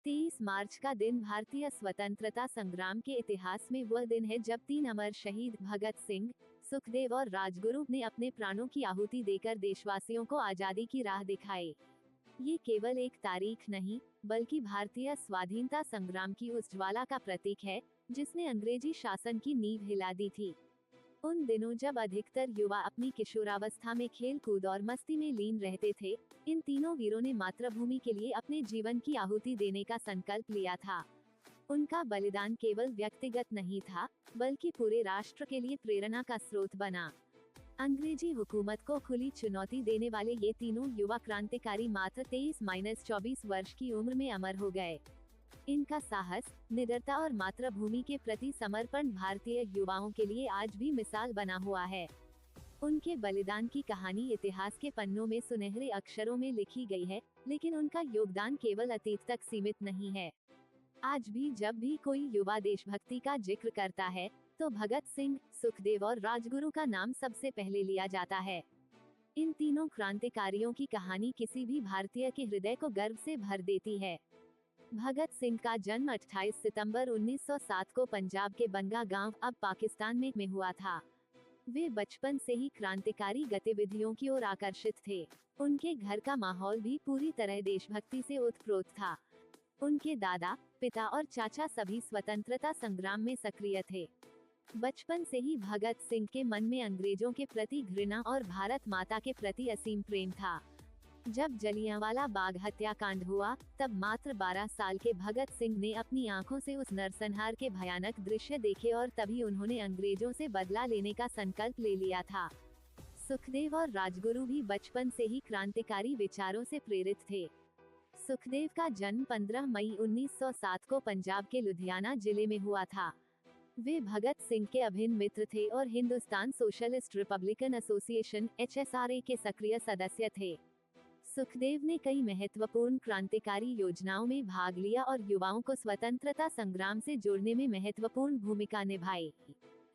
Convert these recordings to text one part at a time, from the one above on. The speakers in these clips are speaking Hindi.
23 मार्च का दिन भारतीय स्वतंत्रता संग्राम के इतिहास में वह दिन है जब 3 अमर शहीद भगत सिंह, सुखदेव और राजगुरु ने अपने प्राणों की आहुति देकर देशवासियों को आजादी की राह दिखाई। ये केवल एक तारीख नहीं, बल्कि भारतीय स्वाधीनता संग्राम की उस ज्वाला का प्रतीक है, जिसने अंग्रेजी शासन की नींव हिला दी थी। उन दिनों जब अधिकतर युवा अपनी किशोरावस्था में खेल कूद और मस्ती में लीन रहते थे, इन तीनों वीरों ने मातृभूमि के लिए अपने जीवन की आहुति देने का संकल्प लिया था। उनका बलिदान केवल व्यक्तिगत नहीं था, बल्कि पूरे राष्ट्र के लिए प्रेरणा का स्रोत बना। अंग्रेजी हुकूमत को खुली चुनौती देने वाले ये तीनों युवा क्रांतिकारी मात्र 23-24 वर्ष की उम्र में अमर हो गए। इनका साहस, निडरता और मातृभूमि के प्रति समर्पण भारतीय युवाओं के लिए आज भी मिसाल बना हुआ है। उनके बलिदान की कहानी इतिहास के पन्नों में सुनहरे अक्षरों में लिखी गई है, लेकिन उनका योगदान केवल अतीत तक सीमित नहीं है। आज भी जब भी कोई युवा देशभक्ति का जिक्र करता है, तो भगत सिंह, सुखदेव और राजगुरु का नाम सबसे पहले लिया जाता है। इन तीनों क्रांतिकारियों की कहानी किसी भी भारतीय के हृदय को गर्व से भर देती है। भगत सिंह का जन्म 28 सितंबर 1907 को पंजाब के बंगा गांव, अब पाकिस्तान में हुआ था। वे बचपन से ही क्रांतिकारी गतिविधियों की ओर आकर्षित थे। उनके घर का माहौल भी पूरी तरह देशभक्ति से ओतप्रोत था। उनके दादा, पिता और चाचा सभी स्वतंत्रता संग्राम में सक्रिय थे। बचपन से ही भगत सिंह के मन में अंग्रेजों के प्रति घृणा और भारत माता के प्रति असीम प्रेम था। जब जलियांवाला बाग हत्याकांड हुआ, तब मात्र 12 साल के भगत सिंह ने अपनी आंखों से उस नरसंहार के भयानक दृश्य देखे और तभी उन्होंने अंग्रेजों से बदला लेने का संकल्प ले लिया था। सुखदेव और राजगुरु भी बचपन से ही क्रांतिकारी विचारों से प्रेरित थे। सुखदेव का जन्म 15 मई 1907 को पंजाब के लुधियाना जिले में हुआ था। वे भगत सिंह के अभिन्न मित्र थे और Hindustan socialist Republican association (HSRA) के सक्रिय सदस्य थे। सुखदेव ने कई महत्वपूर्ण क्रांतिकारी योजनाओं में भाग लिया और युवाओं को स्वतंत्रता संग्राम से जोड़ने में महत्वपूर्ण भूमिका निभाई।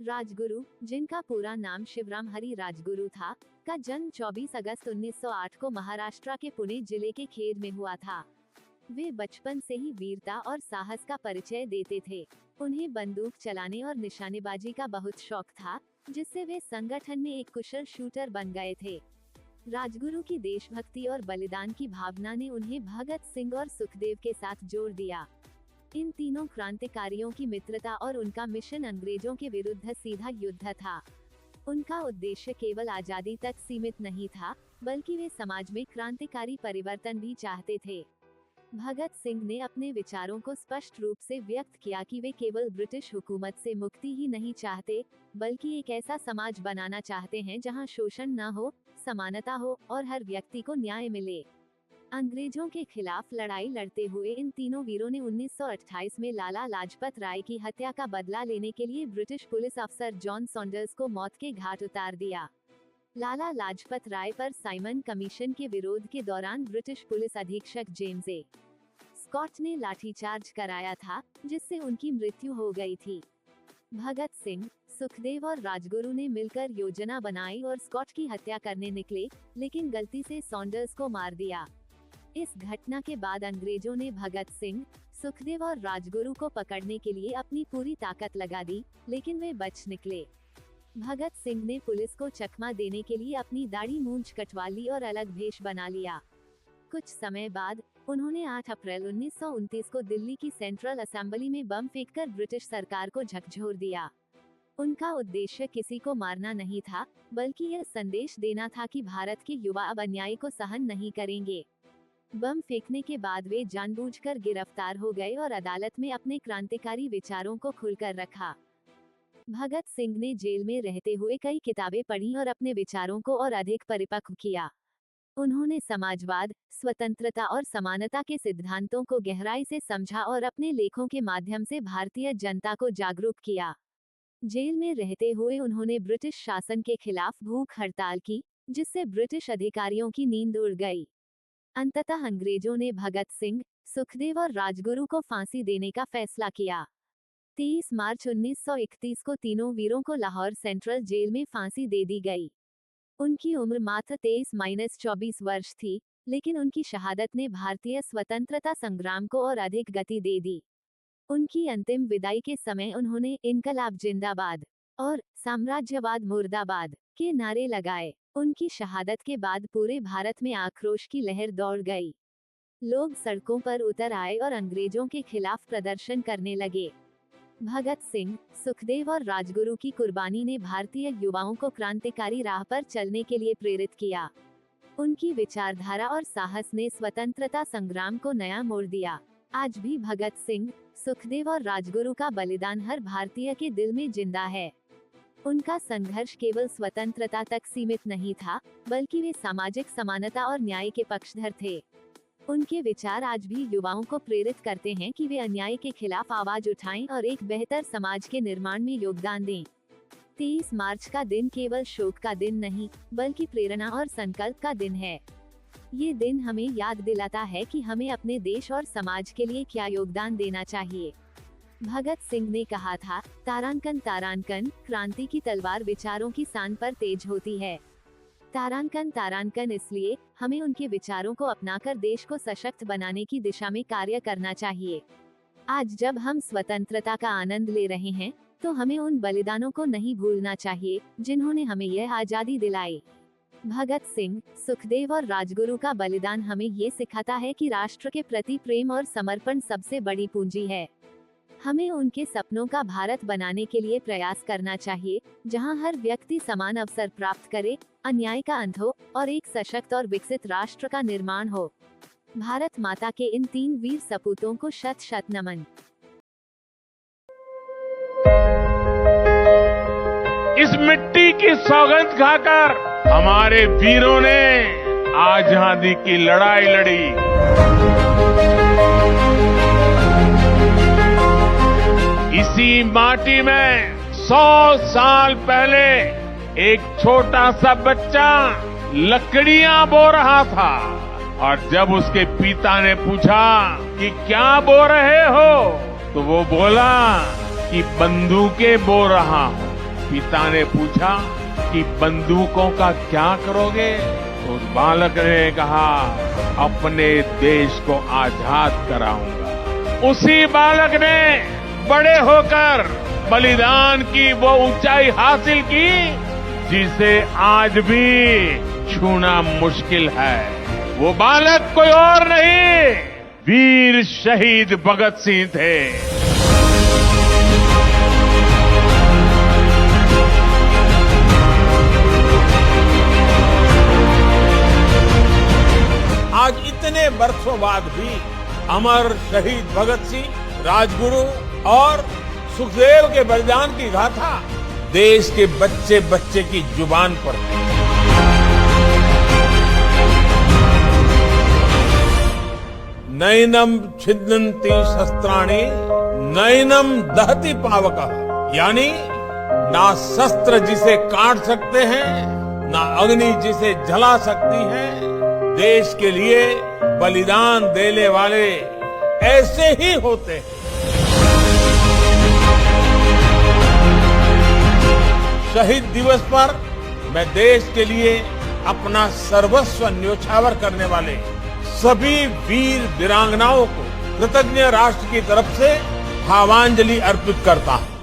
राजगुरु, जिनका पूरा नाम शिवराम हरी राजगुरु था, का जन्म 24 अगस्त 1908 को महाराष्ट्र के पुणे जिले के खेड में हुआ था। वे बचपन से ही वीरता और साहस का परिचय देते थे। उन्हें बंदूक चलाने और निशानेबाजी का बहुत शौक था, जिससे वे संगठन में एक कुशल शूटर बन गए थे। राजगुरु की देशभक्ति और बलिदान की भावना ने उन्हें भगत सिंह और सुखदेव के साथ जोड़ दिया। इन तीनों क्रांतिकारियों की मित्रता और उनका मिशन अंग्रेजों के विरुद्ध सीधा युद्ध था। उनका उद्देश्य केवल आजादी तक सीमित नहीं था, बल्कि वे समाज में क्रांतिकारी परिवर्तन भी चाहते थे। भगत सिंह ने अपने विचारों को स्पष्ट रूप से व्यक्त किया कि वे केवल ब्रिटिश हुकूमत से मुक्ति ही नहीं चाहते, बल्कि एक ऐसा समाज बनाना चाहते हैं जहां शोषण न हो, समानता हो और हर व्यक्ति को न्याय मिले। अंग्रेजों के खिलाफ लड़ाई लड़ते हुए इन तीनों वीरों ने 1928 में लाला लाजपत राय की हत्या का बदला लेने के लिए ब्रिटिश पुलिस अफसर जॉन सॉन्डर्स को मौत के घाट उतार दिया। लाला लाजपत राय पर साइमन कमीशन के विरोध के दौरान ब्रिटिश पुलिस अधीक्षक जेम्स ए. स्कॉट ने लाठीचार्ज कराया था, जिससे उनकी मृत्यु हो गई थी। भगत सिंह, सुखदेव और राजगुरु ने मिलकर योजना बनाई और स्कॉट की हत्या करने निकले, लेकिन गलती से सॉन्डर्स को मार दिया। इस घटना के बाद अंग्रेजों ने भगत सिंह, सुखदेव और राजगुरु को पकड़ने के लिए अपनी पूरी ताकत लगा दी, लेकिन वे बच निकले। भगत सिंह ने पुलिस को चकमा देने के लिए अपनी दाढ़ी मूंछ कटवा ली और अलग भेष बना लिया। कुछ समय बाद उन्होंने 8 अप्रैल 1929 को दिल्ली की सेंट्रल असेंबली में बम फेंककर ब्रिटिश सरकार को झकझोर दिया। उनका उद्देश्य किसी को मारना नहीं था, बल्कि यह संदेश देना था कि भारत के युवा अब अन्याय को सहन नहीं करेंगे। बम फेंकने के बाद वे जानबूझकर गिरफ्तार हो गए और अदालत में अपने क्रांतिकारी विचारों को खुलकर रखा। भगत सिंह ने जेल में रहते हुए कई किताबें पढ़ी और अपने विचारों को और अधिक परिपक्व किया। उन्होंने समाजवाद, स्वतंत्रता और समानता के सिद्धांतों को गहराई से समझा और अपने लेखों के माध्यम से भारतीय जनता को जागरूक किया। जेल में रहते हुए उन्होंने ब्रिटिश शासन के खिलाफ भूख हड़ताल की, जिससे ब्रिटिश अधिकारियों की नींद उड़ गई। अंततः अंग्रेजों ने भगत सिंह, सुखदेव और राजगुरु को फांसी देने का फैसला किया। 23 मार्च 1931 को तीनों वीरों को लाहौर सेंट्रल जेल में फांसी दे दी गई। उनकी उम्र मात्र 23-24 वर्ष थी, लेकिन उनकी शहादत ने भारतीय स्वतंत्रता संग्राम को और अधिक गति दे दी। उनकी अंतिम विदाई के समय उन्होंने इनकलाब जिंदाबाद और साम्राज्यवाद मुर्दाबाद के नारे लगाए। उनकी शहादत के बाद पूरे भारत में आक्रोश की लहर दौड़ गई। लोग सड़कों पर उतर आए और अंग्रेजों के खिलाफ प्रदर्शन करने लगे। भगत सिंह, सुखदेव और राजगुरु की कुर्बानी ने भारतीय युवाओं को क्रांतिकारी राह पर चलने के लिए प्रेरित किया। उनकी विचारधारा और साहस ने स्वतंत्रता संग्राम को नया मोड़ दिया। आज भी भगत सिंह, सुखदेव और राजगुरु का बलिदान हर भारतीय के दिल में जिंदा है। उनका संघर्ष केवल स्वतंत्रता तक सीमित नहीं था, बल्कि वे सामाजिक समानता और न्याय के पक्षधर थे। उनके विचार आज भी युवाओं को प्रेरित करते हैं कि वे अन्याय के खिलाफ आवाज उठाएं और एक बेहतर समाज के निर्माण में योगदान दें। 23 मार्च का दिन केवल शोक का दिन नहीं, बल्कि प्रेरणा और संकल्प का दिन है। ये दिन हमें याद दिलाता है कि हमें अपने देश और समाज के लिए क्या योगदान देना चाहिए। भगत सिंह ने कहा था, तारांकन तारांकन, क्रांति की तलवार विचारों की सान पर तेज होती है। तारांकन तारांकन इसलिए हमें उनके विचारों को अपनाकर देश को सशक्त बनाने की दिशा में कार्य करना चाहिए। आज जब हम स्वतंत्रता का आनंद ले रहे हैं, तो हमें उन बलिदानों को नहीं भूलना चाहिए, जिन्होंने हमें यह आजादी दिलाई। भगत सिंह, सुखदेव और राजगुरु का बलिदान हमें ये सिखाता है कि राष्ट्र के प्रति प्रेम और समर्पण सबसे बड़ी पूंजी है। हमें उनके सपनों का भारत बनाने के लिए प्रयास करना चाहिए, जहां हर व्यक्ति समान अवसर प्राप्त करे, अन्याय का अंत हो और एक सशक्त और विकसित राष्ट्र का निर्माण हो। भारत माता के इन 3 वीर सपूतों को शत शत नमन। इस मिट्टी की सौगंध खाकर हमारे वीरों ने आजादी की लड़ाई लड़ी। इसी माटी में 100 साल पहले एक छोटा सा बच्चा लकड़ियां बो रहा था, और जब उसके पिता ने पूछा कि क्या बो रहे हो, तो वो बोला कि बंदूकें बो रहा हूं। पिता ने पूछा कि बंदूकों का क्या करोगे? तो उस बालक ने कहा, अपने देश को आजाद कराऊंगा। उसी बालक ने बड़े होकर बलिदान की वो ऊंचाई हासिल की, जिसे आज भी छूना मुश्किल है। वो बालक कोई और नहीं, वीर शहीद भगत सिंह थे। आज इतने वर्षों बाद भी अमर शहीद भगत सिंह, राजगुरु और सुखदेव के बलिदान की गाथा देश के बच्चे बच्चे की जुबान पर है। नैनम छिदन्ति शस्त्राणि नैनम दहति पावकः, यानी ना शस्त्र जिसे काट सकते हैं, ना अग्नि जिसे जला सकती है। देश के लिए बलिदान देने वाले ऐसे ही होते हैं। शहीद दिवस पर मैं देश के लिए अपना सर्वस्व न्योछावर करने वाले सभी वीर वीरांगनाओं को कृतज्ञ राष्ट्र की तरफ से भावांजलि अर्पित करता हूं।